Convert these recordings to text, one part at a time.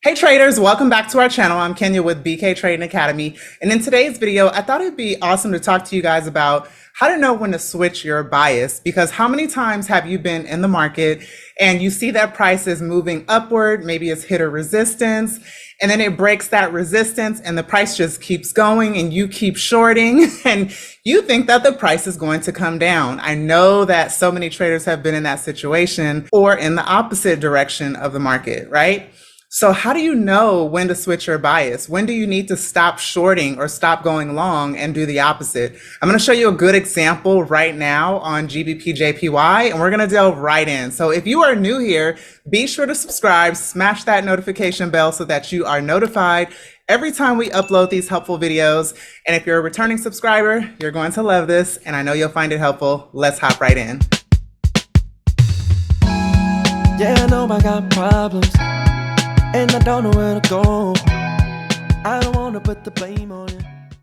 Hey traders, welcome back to our channel. I'm Kenya with BK Trading Academy. And in today's video, I thought it'd be awesome to talk to you guys about how to know when to switch your bias, because how many times have you been in the market and you see that price is moving upward, maybe it's hit a resistance, and then it breaks that resistance and the price just keeps going and you keep shorting and you think that the price is going to come down. I know that so many traders have been in that situation or in the opposite direction of the market, right? So how do you know when to switch your bias? When do you need to stop shorting or stop going long and do the opposite? I'm going to show you a good example right now on GBP/JPY, and we're going to delve right in. So if you are new here, be sure to subscribe, smash that notification bell so that you are notified every time we upload these helpful videos. And if you're a returning subscriber, you're going to love this, and I know you'll find it helpful. Let's hop right in. Yeah, I know I got problems, and I don't know where to go. I don't want to put the blame on you.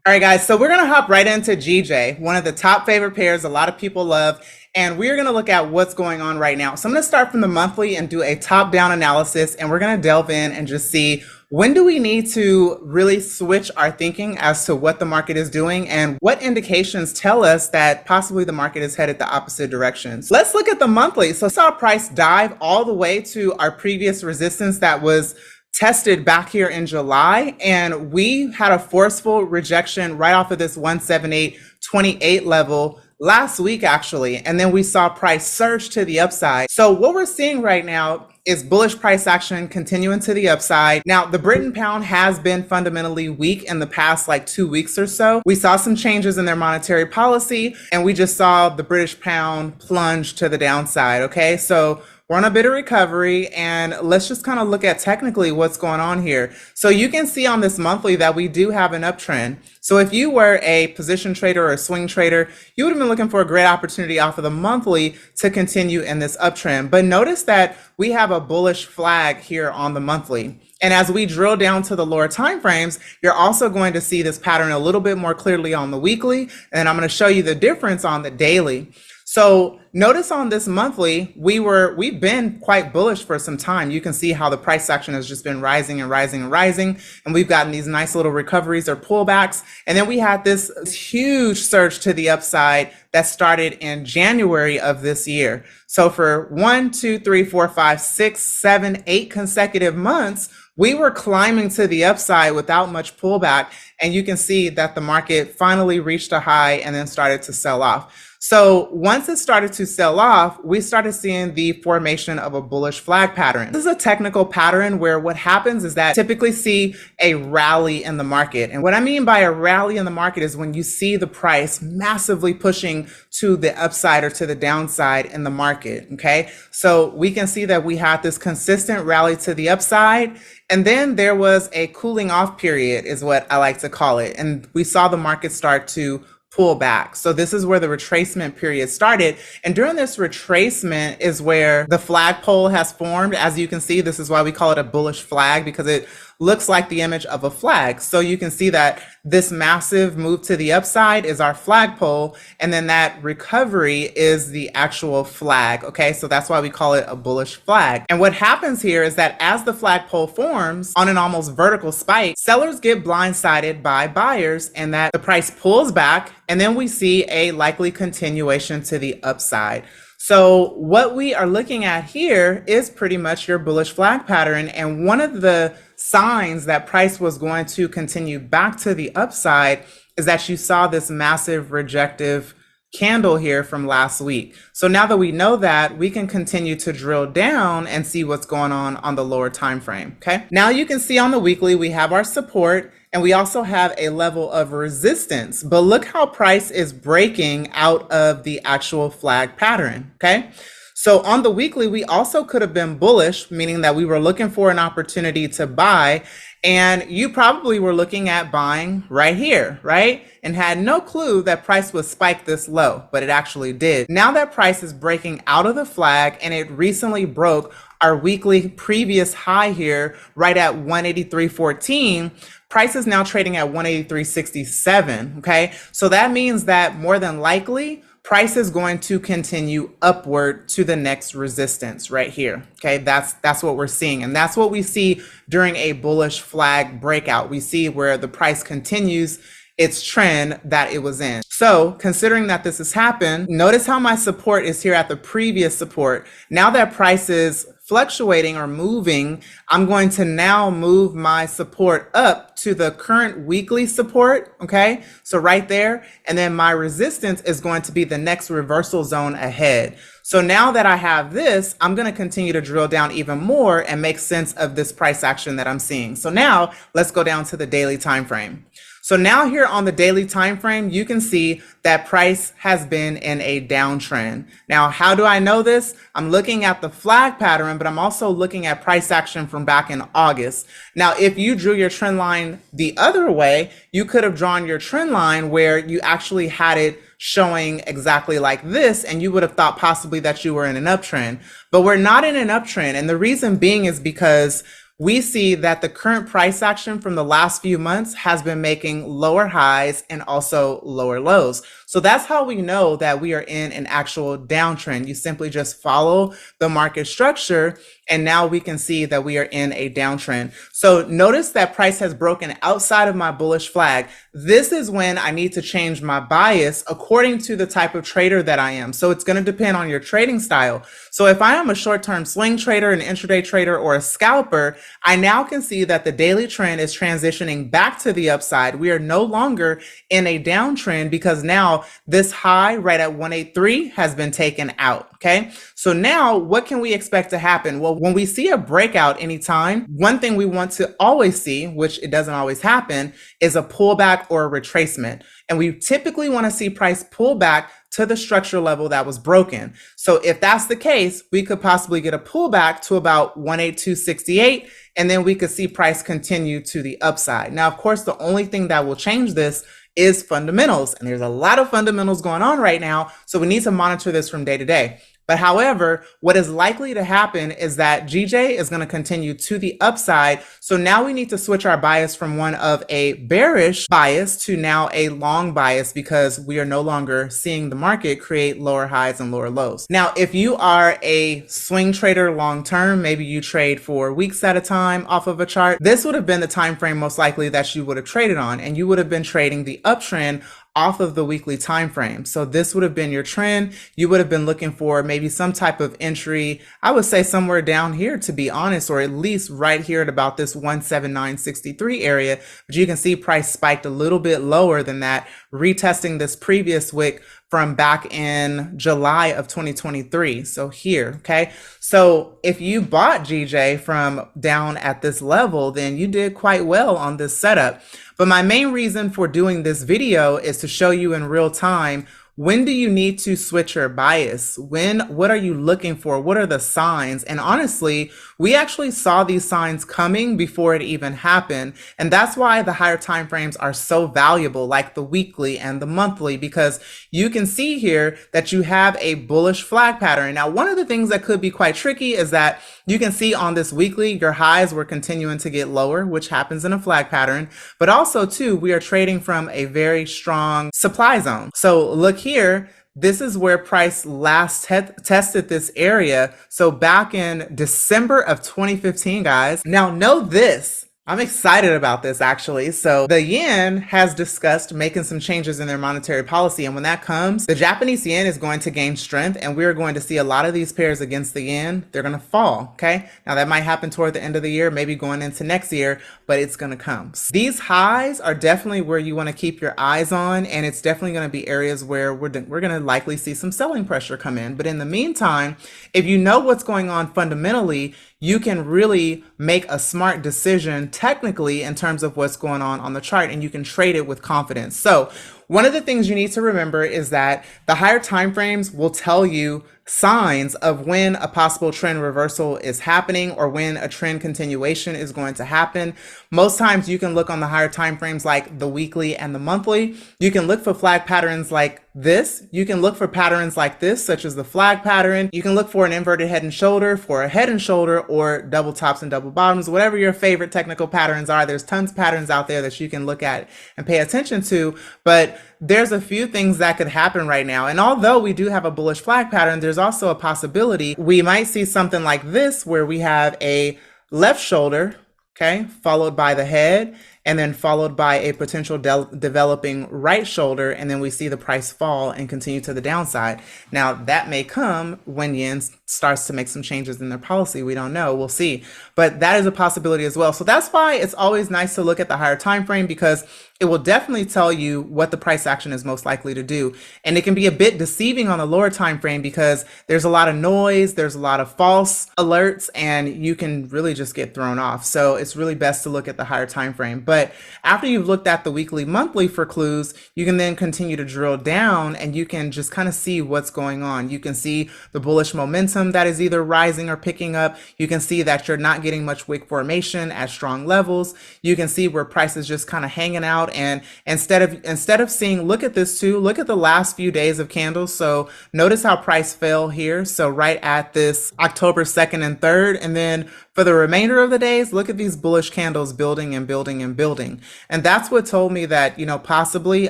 All right, guys, so we're going to hop right into GJ, one of the top favorite pairs a lot of people love, and we're going to look at what's going on right now. So I'm going to start from the monthly and do a top-down analysis, and we're going to delve in and just see when do we need to really switch our thinking as to what the market is doing and what indications tell us that possibly the market is headed the opposite directions. Let's look at the monthly. So I saw price dive all the way to our previous resistance that was tested back here in July, and we had a forceful rejection right off of this 178.28 level last week actually, and then we saw price surge to the upside. So what we're seeing right now is bullish price action continuing to the upside. Now, the Britain pound has been fundamentally weak in the past like 2 weeks or so. We saw some changes in their monetary policy, and we just saw the British pound plunge to the downside, okay? So we're on a bit of recovery, and let's just kind of look at technically what's going on here. So you can see on this monthly that we do have an uptrend. So if you were a position trader or a swing trader, you would have been looking for a great opportunity off of the monthly to continue in this uptrend. But notice that we have a bullish flag here on the monthly. And as we drill down to the lower time frames, you're also going to see this pattern a little bit more clearly on the weekly. And I'm going to show you the difference on the daily. So notice on this monthly, we've been quite bullish for some time. You can see how the price action has just been rising and rising and rising. And we've gotten these nice little recoveries or pullbacks. And then we had this huge surge to the upside that started in January of this year. So for 1, 2, 3, 4, 5, 6, 7, 8 consecutive months, we were climbing to the upside without much pullback. And you can see that the market finally reached a high and then started to sell off. So once it started to sell off, we started seeing the formation of a bullish flag pattern. This is a technical pattern where what happens is that typically see a rally in the market. And what I mean by a rally in the market is when you see the price massively pushing to the upside or to the downside in the market, okay? So we can see that we had this consistent rally to the upside, and then there was a cooling off period is what I like to call it. And we saw the market start to pull back. So this is where the retracement period started. And during this retracement is where the flagpole has formed. As you can see, this is why we call it a bullish flag, because it looks like the image of a flag. So you can see that this massive move to the upside is our flagpole, and then that recovery is the actual flag. Okay, so that's why we call it a bullish flag. And what happens here is that as the flagpole forms on an almost vertical spike, sellers get blindsided by buyers, and that the price pulls back, and then we see a likely continuation to the upside. So what we are looking at here is pretty much your bullish flag pattern. And one of the signs that price was going to continue back to the upside is that you saw this massive rejective candle here from last week. So now that we know that, we can continue to drill down and see what's going on the lower time frame. Okay. Now you can see on the weekly, we have our support, and we also have a level of resistance, but look how price is breaking out of the actual flag pattern. Okay. So on the weekly, we also could have been bullish, meaning that we were looking for an opportunity to buy. And you probably were looking at buying right here, right? And had no clue that price would spike this low, but it actually did. Now that price is breaking out of the flag, and it recently broke our weekly previous high here right at 183.14, price is now trading at 183.67, okay? So that means that more than likely, price is going to continue upward to the next resistance right here. Okay, that's what we're seeing, and that's what we see during a bullish flag breakout. We see where the price continues its trend that it was in. So considering that this has happened, notice how my support is here at the previous support. Now that price is fluctuating or moving, I'm going to now move my support up to the current weekly support, okay? So right there, and then my resistance is going to be the next reversal zone ahead. So now that I have this, I'm going to continue to drill down even more and make sense of this price action that I'm seeing. So now let's go down to the daily time frame. So now here on the daily time frame, you can see that price has been in a downtrend. Now, how do I know this? I'm looking at the flag pattern, but I'm also looking at price action from back in August. Now, if you drew your trend line the other way, you could have drawn your trend line where you actually had it showing exactly like this, and you would have thought possibly that you were in an uptrend. But we're not in an uptrend, and the reason being is because we see that the current price action from the last few months has been making lower highs and also lower lows. So that's how we know that we are in an actual downtrend. You simply just follow the market structure, and now we can see that we are in a downtrend. So notice that price has broken outside of my bullish flag. This is when I need to change my bias according to the type of trader that I am. So it's going to depend on your trading style. So if I am a short-term swing trader, an intraday trader, or a scalper, I now can see that the daily trend is transitioning back to the upside. We are no longer in a downtrend because now this high right at 183 has been taken out. Okay, so now what can we expect to happen? Well, when we see a breakout anytime, one thing we want to always see, which it doesn't always happen, is a pullback or a retracement. And we typically want to see price pull back to the structure level that was broken. So if that's the case, we could possibly get a pullback to about 182.68, and then we could see price continue to the upside. Now, of course, the only thing that will change this is fundamentals. And there's a lot of fundamentals going on right now. So we need to monitor this from day to day. But however, what is likely to happen is that GJ is going to continue to the upside. So now we need to switch our bias from one of a bearish bias to now a long bias, because we are no longer seeing the market create lower highs and lower lows. Now, if you are a swing trader long term, maybe you trade for weeks at a time off of a chart, this would have been the time frame most likely that you would have traded on, and you would have been trading the uptrend off of the weekly time frame. So this would have been your trend. You would have been looking for maybe some type of entry, I would say somewhere down here, to be honest, or at least right here at about this 179.63 area. But you can see price spiked a little bit lower than that, retesting this previous wick from back in July of 2023. So here, okay? So if you bought GJ from down at this level, then you did quite well on this setup. But my main reason for doing this video is to show you in real time, when do you need to switch your bias? What are you looking for? What are the signs? And honestly, we actually saw these signs coming before it even happened. And that's why the higher time frames are so valuable, like the weekly and the monthly, because you can see here that you have a bullish flag pattern. Now, one of the things that could be quite tricky is that you can see on this weekly, your highs were continuing to get lower, which happens in a flag pattern. But also too, we are trading from a very strong supply zone. So look here, this is where price last tested this area. So back in December of 2015, guys. Now know this. I'm excited about this, actually. So the yen has discussed making some changes in their monetary policy. And when that comes, the Japanese yen is going to gain strength, and we're going to see a lot of these pairs against the yen. They're going to fall. Okay. Now that might happen toward the end of the year, maybe going into next year, but it's going to come. These highs are definitely where you want to keep your eyes on. And it's definitely going to be areas where we're going to likely see some selling pressure come in. But in the meantime, if you know what's going on fundamentally, you can really make a smart decision technically in terms of what's going on the chart, and you can trade it with confidence. So one of the things you need to remember is that the higher time frames will tell you signs of when a possible trend reversal is happening or when a trend continuation is going to happen. Most times you can look on the higher time frames like the weekly and the monthly. You can look for flag patterns like this. You can look for patterns like this, such as the flag pattern. You can look for an inverted head and shoulder, for a head and shoulder, or double tops and double bottoms, whatever your favorite technical patterns are. There's tons of patterns out there that you can look at and pay attention to. But there's a few things that could happen right now. And although we do have a bullish flag pattern, there's also a possibility we might see something like this where we have a left shoulder, okay, followed by the head, and then followed by a potential developing right shoulder, and then we see the price fall and continue to the downside. Now, that may come when yen starts to make some changes in their policy. We don't know. We'll see. But that is a possibility as well. So that's why it's always nice to look at the higher time frame, because it will definitely tell you what the price action is most likely to do. And it can be a bit deceiving on the lower time frame because there's a lot of noise, there's a lot of false alerts, and you can really just get thrown off. So it's really best to look at the higher time frame. But after you've looked at the weekly, monthly for clues, you can then continue to drill down and you can just kind of see what's going on. You can see the bullish momentum that is either rising or picking up. You can see that you're not getting much wick formation at strong levels. You can see where price is just kind of hanging out. And instead of seeing, look at this too, look at the last few days of candles. So notice how price fell here. So right at this October 2nd and 3rd, and then for the remainder of the days, look at these bullish candles building and building and building. And that's what told me that, possibly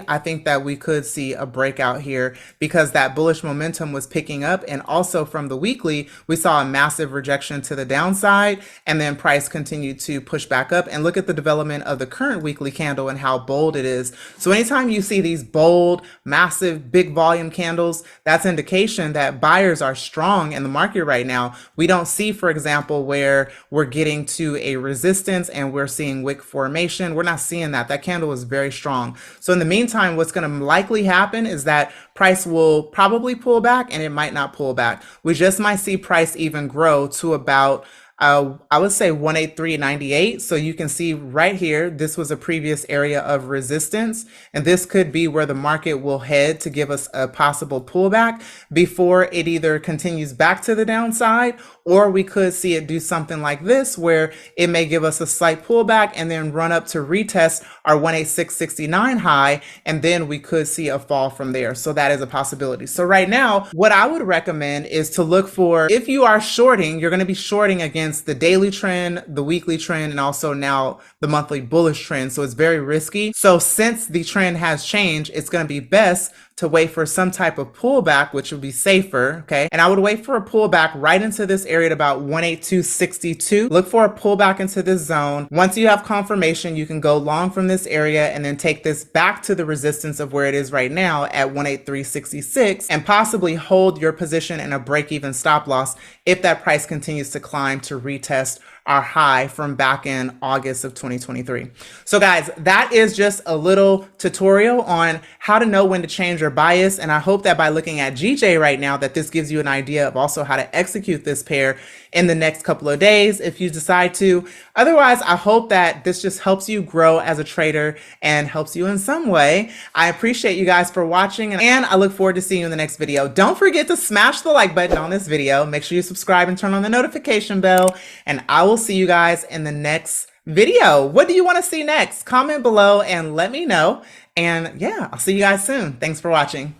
I think that we could see a breakout here because that bullish momentum was picking up. And also from the weekly, we saw a massive rejection to the downside, and then price continued to push back up. And look at the development of the current weekly candle and how bold it is. So anytime you see these bold, massive, big volume candles, that's indication that buyers are strong in the market right now. We don't see, for example, where we're getting to a resistance and we're seeing wick formation. We're not seeing that. That candle is very strong. So in the meantime, what's going to likely happen is that price will probably pull back and it might not pull back. We just might see price even grow to about I would say 183.98. So you can see right here, this was a previous area of resistance, and this could be where the market will head to give us a possible pullback before it either continues back to the downside, or we could see it do something like this where it may give us a slight pullback and then run up to retest our 186.69 high, and then we could see a fall from there. So that is a possibility. So right now, what I would recommend is to look for, if you are shorting, you're going to be shorting against the daily trend, the weekly trend, and also now the monthly bullish trend. So it's very risky. So since the trend has changed, it's going to be best to wait for some type of pullback, which would be safer, okay? And I would wait for a pullback right into this area at about 182.62. Look for a pullback into this zone. Once you have confirmation, you can go long from this area and then take this back to the resistance of where it is right now at 183.66 and possibly hold your position in a break-even stop loss if that price continues to climb to retest our high from back in August of 2023. So guys, that is just a little tutorial on how to know when to change your bias. And I hope that by looking at GJ right now, that this gives you an idea of also how to execute this pair in the next couple of days if you decide to. Otherwise, I hope that this just helps you grow as a trader and helps you in some way. I appreciate you guys for watching, and I look forward to seeing you in the next video. Don't forget to smash the like button on this video. Make sure you subscribe and turn on the notification bell, and I will see you guys in the next video. What do you want to see next? Comment below and let me know. And yeah, I'll see you guys soon. Thanks for watching.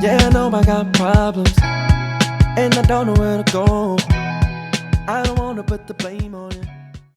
Yeah, I know I got problems, and I don't know where to go. I don't wanna put the blame on you.